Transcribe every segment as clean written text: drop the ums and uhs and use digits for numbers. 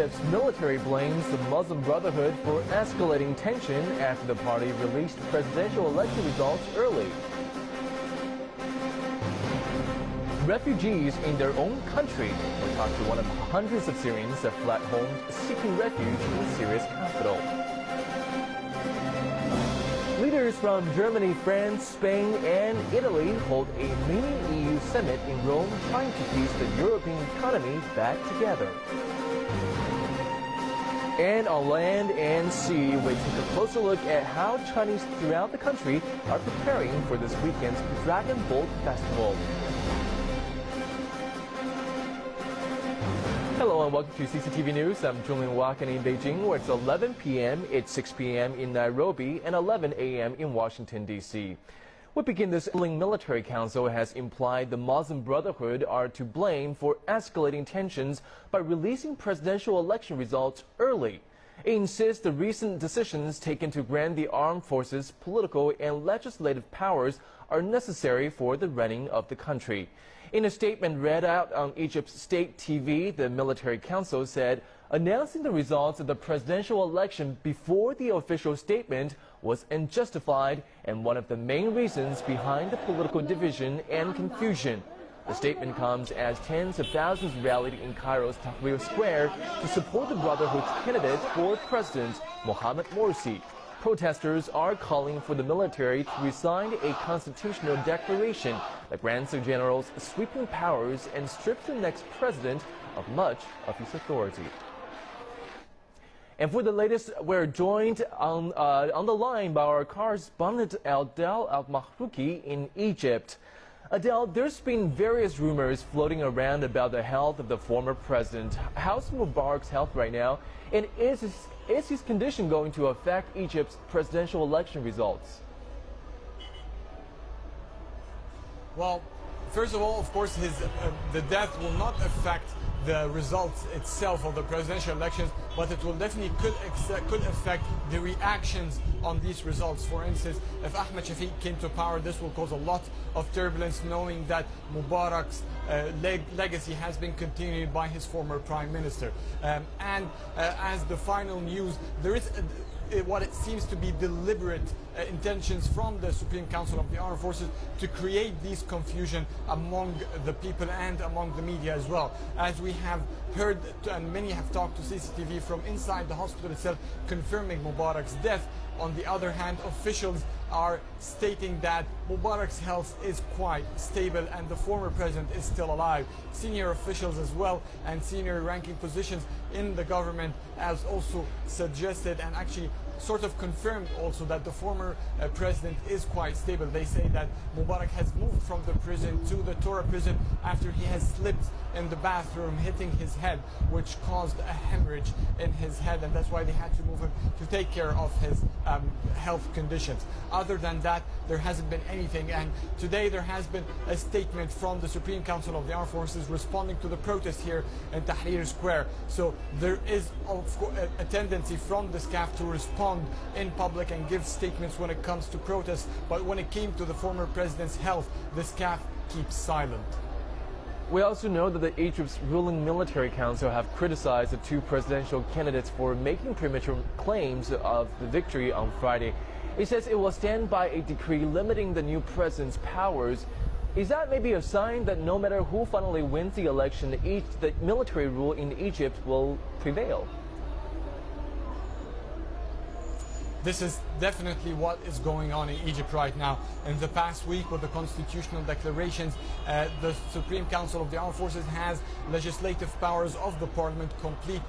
Egypt's military blames the Muslim Brotherhood for escalating tension after the party released presidential election results early. Refugees in their own country will talk to one of hundreds of Syrians that fled home seeking refuge in Syria's capital. Leaders from Germany, France, Spain, and Italy hold a mini EU summit in Rome trying to piece the European economy back together. And on land and sea, we take a closer look at how Chinese throughout the country are preparing for this weekend's Dragon Boat Festival. Hello and welcome to CCTV News. I'm Julian Wakan in Beijing, where it's 11 p.m., it's 6 p.m. in Nairobi, and 11 a.m. in Washington, D.C. We begin this ruling military council has implied the Muslim Brotherhood are to blame for escalating tensions by releasing presidential election results early. It insists the recent decisions taken to grant the armed forces political and legislative powers are necessary for the running of the country. In a statement read out on Egypt's state TV, the military council said announcing the results of the presidential election before the official statement was unjustified and one of the main reasons behind the political division and confusion. The statement comes as tens of thousands rallied in Cairo's Tahrir Square to support the Brotherhood's candidate for president, Mohamed Morsi. Protesters are calling for the military to sign a constitutional declaration that grants the generals sweeping powers and strips the next president of much of his authority. And for the latest, we're joined on the line by our correspondent Adel Al-Mahrouki in Egypt. Adel, there's been various rumors floating around about the health of the former president. How's Mubarak's health right now? And is his condition going to affect Egypt's presidential election results? Well, first of all, of course, the death will not affect the results itself of the presidential elections, but it will definitely could affect the reactions on these results. For instance, if Ahmed Shafiq came to power, this will cause a lot of turbulence, knowing that Mubarak's legacy has been continued by his former prime minister. As the final news, there is what it seems to be deliberate intentions from the Supreme Council of the Armed Forces to create this confusion among the people and among the media as well. As we have heard, and many have talked to CCTV from inside the hospital itself, confirming Mubarak's death. On the other hand, officials are stating that Mubarak's health is quite stable and the former president is still alive. Senior officials as well and senior ranking positions in the government has also suggested and actually sort of confirmed also that the former president is quite stable. They say that Mubarak has moved from the prison to the Torah prison after he has slipped in the bathroom, hitting his head, which caused a hemorrhage in his head, and that's why they had to move him to take care of his health conditions. Other than that, there hasn't been anything, and today there has been a statement from the Supreme Council of the Armed Forces responding to the protest here in Tahrir Square. So there is of course a tendency from the SCAF to respond in public and give statements when it comes to protests, but when it came to the former president's health, the SCAF keeps silent. We also know that the Egypt's ruling military council have criticized the two presidential candidates for making premature claims of the victory on Friday. It says it will stand by a decree limiting the new president's powers. Is that maybe a sign that no matter who finally wins the election, the military rule in Egypt will prevail? This is definitely what is going on in Egypt right now. In the past week, with the constitutional declarations, the Supreme Council of the Armed Forces has legislative powers of the parliament, complete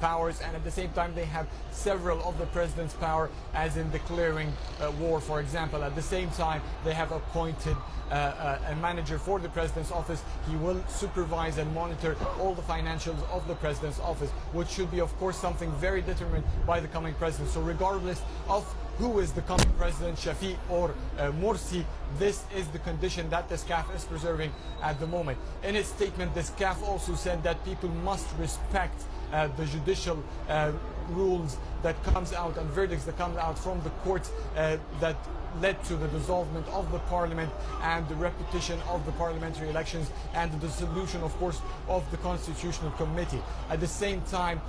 powers, and at the same time they have several of the president's power, as in declaring war, for example. At the same time, they have appointed a manager for the president's office. He will supervise and monitor all the financials of the president's office, which should be, of course, something very determined by the coming president. So regardless of who is the coming president, Shafiq or Morsi, this is the condition that the SCAF is preserving at the moment. In its statement, the SCAF also said that people must respect the judicial rules that comes out and verdicts that come out from the court that led to the dissolvement of the parliament and the repetition of the parliamentary elections and the dissolution, of course, of the Constitutional Committee. At the same time,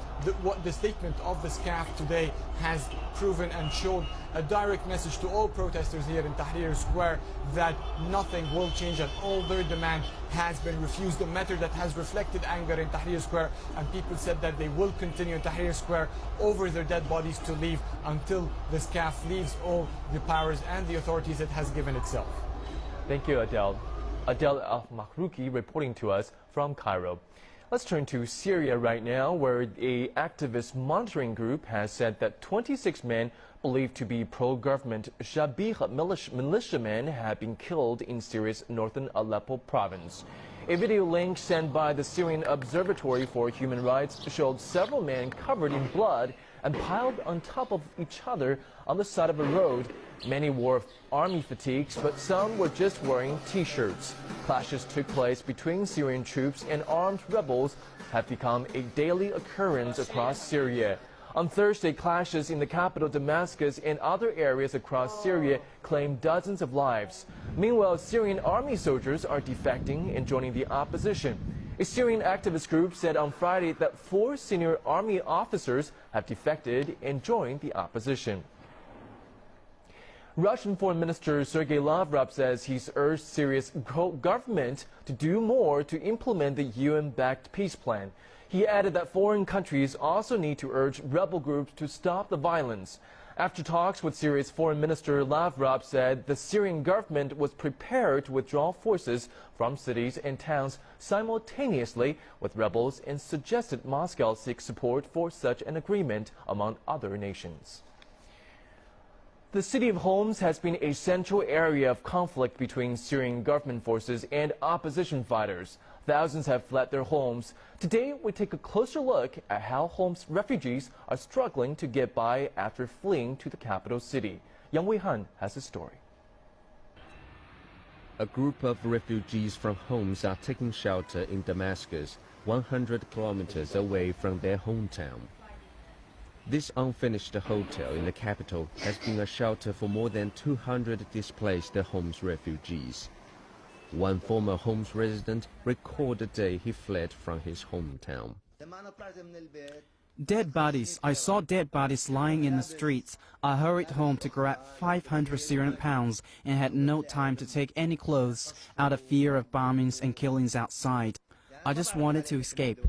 the statement of the SCAF today has proven and shown a direct message to all protesters here in Tahrir Square that nothing will change and all their demand has been refused. A matter that has reflected anger in Tahrir Square, and people said that they will continue in Tahrir Square over their dead bodies to leave until the SCAF leaves all the powers and the authorities it has given itself. Thank you, Adel. Adel Al-Mahrouki reporting to us from Cairo. Let's turn to Syria right now, where an activist monitoring group has said that 26 men believed to be pro-government Shabih militiamen have been killed in Syria's northern Aleppo province. A video link sent by the Syrian Observatory for Human Rights showed several men covered in blood and piled on top of each other on the side of a road. Many wore army fatigues, but some were just wearing T-shirts. Clashes took place between Syrian troops and armed rebels have become a daily occurrence across Syria. On Thursday, clashes in the capital Damascus and other areas across Syria claimed dozens of lives. Meanwhile, Syrian army soldiers are defecting and joining the opposition. A Syrian activist group said on Friday that 4 senior army officers have defected and joined the opposition. Russian Foreign Minister Sergei Lavrov says he's urged Syria's government to do more to implement the UN-backed peace plan. He added that foreign countries also need to urge rebel groups to stop the violence. After talks with Syria's Foreign Minister, Lavrov said the Syrian government was prepared to withdraw forces from cities and towns simultaneously with rebels and suggested Moscow seek support for such an agreement among other nations. The city of Homs has been a central area of conflict between Syrian government forces and opposition fighters. Thousands have fled their homes. Today, we take a closer look at how Homs refugees are struggling to get by after fleeing to the capital city. Yang Wei-han has a story. A group of refugees from Homs are taking shelter in Damascus, 100 kilometers away from their hometown. This unfinished hotel in the capital has been a shelter for more than 200 displaced Homs refugees. One former Homs resident recalled the day he fled from his hometown. Dead bodies. I saw dead bodies lying in the streets. I hurried home to grab 500 Syrian pounds and had no time to take any clothes out of fear of bombings and killings outside. I just wanted to escape.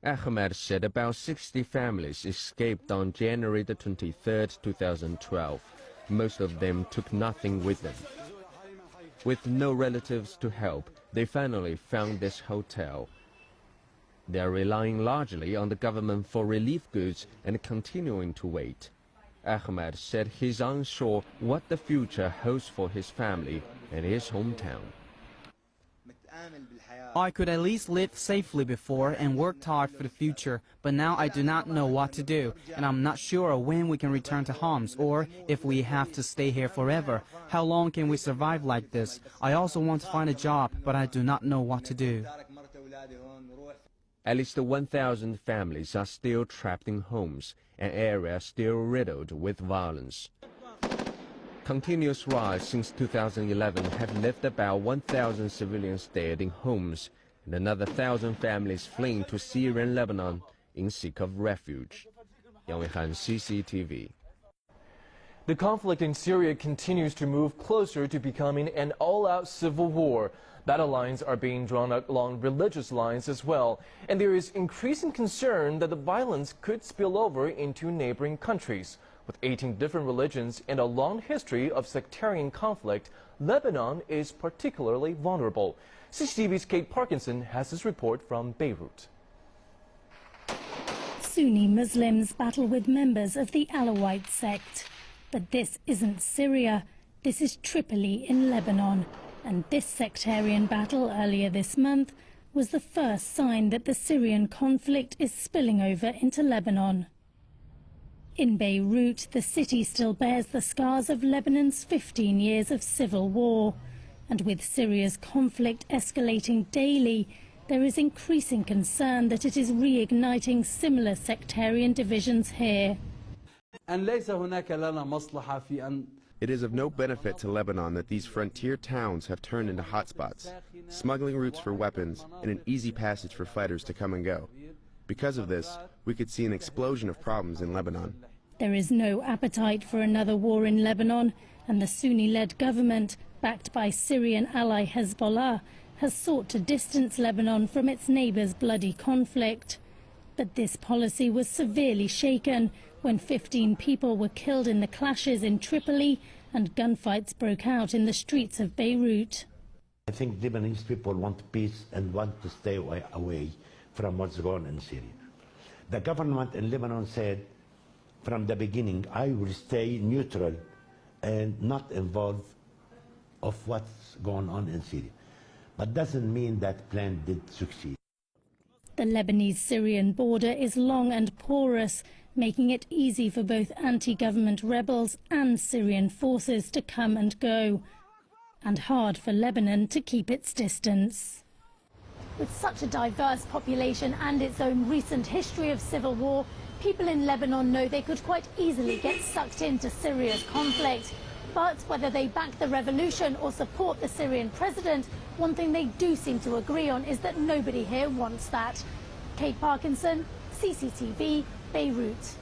Ahmed said about 60 families escaped on January the 23rd, 2012. Most of them took nothing with them. With no relatives to help, they finally found this hotel. They are relying largely on the government for relief goods and continuing to wait. Ahmed said he's unsure what the future holds for his family and his hometown. I could at least live safely before and worked hard for the future, but now I do not know what to do, and I'm not sure when we can return to Homs or if we have to stay here forever. How long can we survive like this? I also want to find a job, but I do not know what to do. At least 1,000 families are still trapped in Homs, an area still riddled with violence. Continuous riots since 2011 have left about 1,000 civilians dead in Homs and another 1,000 families fleeing to Syria and Lebanon in seek of refuge. Yang Wei-han, CCTV. The conflict in Syria continues to move closer to becoming an all-out civil war. Battle lines are being drawn along religious lines as well, and there is increasing concern that the violence could spill over into neighboring countries. With 18 different religions and a long history of sectarian conflict, Lebanon is particularly vulnerable. CCTV's Kate Parkinson has this report from Beirut. Sunni Muslims battle with members of the Alawite sect. But this isn't Syria, this is Tripoli in Lebanon. And this sectarian battle earlier this month was the first sign that the Syrian conflict is spilling over into Lebanon. In Beirut, the city still bears the scars of Lebanon's 15 years of civil war. And with Syria's conflict escalating daily, there is increasing concern that it is reigniting similar sectarian divisions here. It is of no benefit to Lebanon that these frontier towns have turned into hotspots, smuggling routes for weapons, and an easy passage for fighters to come and go. Because of this, we could see an explosion of problems in Lebanon. There is no appetite for another war in Lebanon, and the Sunni-led government, backed by Syrian ally Hezbollah, has sought to distance Lebanon from its neighbours' bloody conflict. But this policy was severely shaken when 15 people were killed in the clashes in Tripoli and gunfights broke out in the streets of Beirut. I think Lebanese people want peace and want to stay away from what's going on in Syria. The government in Lebanon said from the beginning, I will stay neutral and not involved of what's going on in Syria. But doesn't mean that plan did succeed. The Lebanese-Syrian border is long and porous, making it easy for both anti-government rebels and Syrian forces to come and go, and hard for Lebanon to keep its distance. With such a diverse population and its own recent history of civil war, people in Lebanon know they could quite easily get sucked into Syria's conflict. But whether they back the revolution or support the Syrian president, one thing they do seem to agree on is that nobody here wants that. Kate Parkinson, CCTV, Beirut.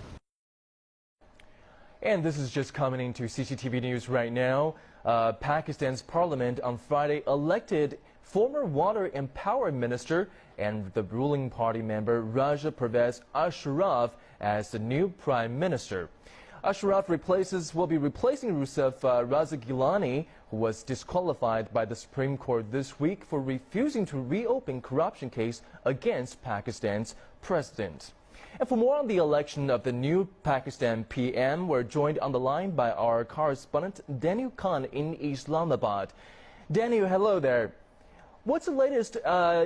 And this is just coming into CCTV News right now. Pakistan's parliament on Friday elected former Water and Power Minister and the ruling party member Raja Pervez Ashraf as the new Prime Minister. Ashraf will be replacing Rousseff Raza Gilani, who was disqualified by the Supreme Court this week for refusing to reopen corruption case against Pakistan's president. And for more on the election of the new Pakistan PM, we're joined on the line by our correspondent Daniel Khan in Islamabad. Daniel, hello there. What's the latest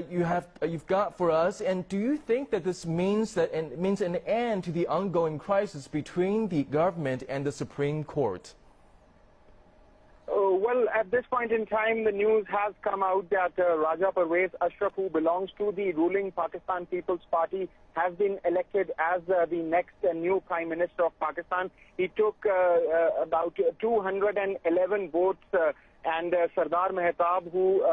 you've got for us, and do you think that this means an end to the ongoing crisis between the government and the Supreme Court? Well, at this point in time, the news has come out that Raja Pervez Ashraf, who belongs to the ruling Pakistan People's Party, has been elected as the next new Prime Minister of Pakistan. He took about 211 votes, and Sardar Mehtab, who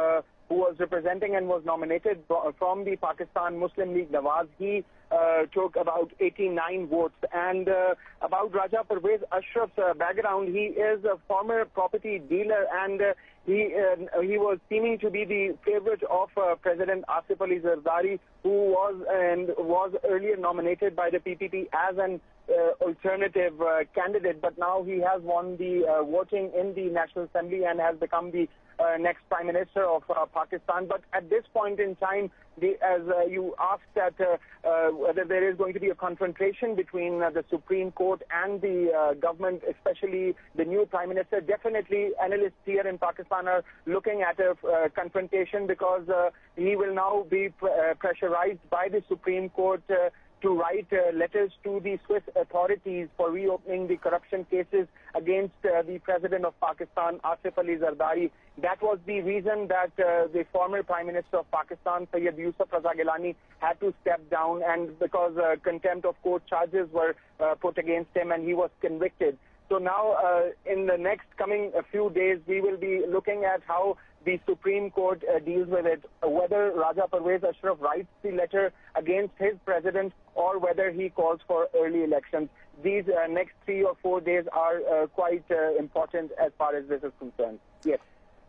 was representing and was nominated from the Pakistan Muslim League Nawaz, he took about 89 votes. And about Raja Pervez Ashraf's background, he is a former property dealer, and he was seeming to be the favorite of President Asif Ali Zardari, who was earlier nominated by the PPP as an alternative candidate, but now he has won the voting in the National Assembly and has become the next Prime Minister of Pakistan. But at this point in time, as you asked that whether there is going to be a confrontation between the Supreme Court and the government, especially the new Prime Minister, definitely analysts here in Pakistan are looking at a confrontation, because he will now be pressurized by the Supreme Court to write letters to the Swiss authorities for reopening the corruption cases against the President of Pakistan, Asif Ali Zardari. That was the reason that the former Prime Minister of Pakistan, Syed Yusuf Raza Gilani, had to step down, and because contempt of court charges were put against him and he was convicted. So now, in the next coming few days, we will be looking at how the Supreme Court deals with it, whether Raja Pervez Ashraf writes the letter against his president or whether he calls for early elections. These next 3 or 4 days are quite important as far as this is concerned. Yes.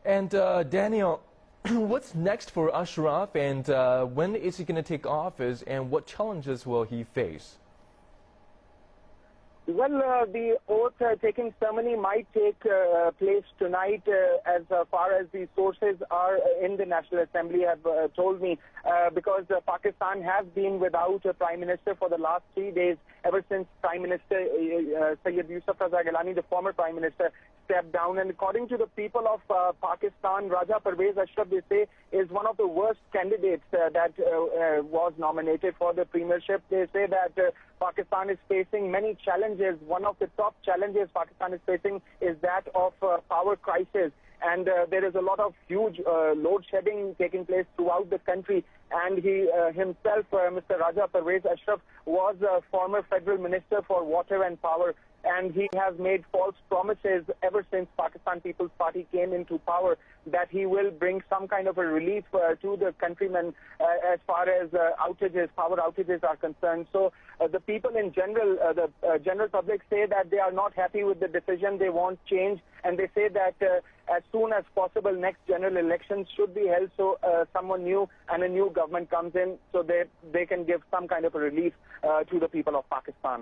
And Daniel, what's next for Ashraf, and when is he going to take office, and what challenges will he face? Well, the oath-taking ceremony might take place tonight, as far as the sources are in the National Assembly have told me, because Pakistan has been without a Prime Minister for the last 3 days, ever since Prime Minister Syed Yusuf Raza Gilani, the former Prime Minister, stepped down. And according to the people of Pakistan, Raja Pervez Ashraf, they say, is one of the worst candidates that was nominated for the premiership. They say that Pakistan is facing many challenges. One of the top challenges Pakistan is facing is that of power crisis. and there is a lot of huge load shedding taking place throughout the country. And he himself, Mr. Raja Parvez Ashraf, was a former federal minister for water and power, and he has made false promises ever since Pakistan People's Party came into power that he will bring some kind of a relief to the countrymen as far as power outages are concerned. So the people in general, the general public say that they are not happy with the decision. They want change, and they say that as soon as possible next general elections should be held so someone new and a new government comes in so they can give some kind of a relief to the people of Pakistan.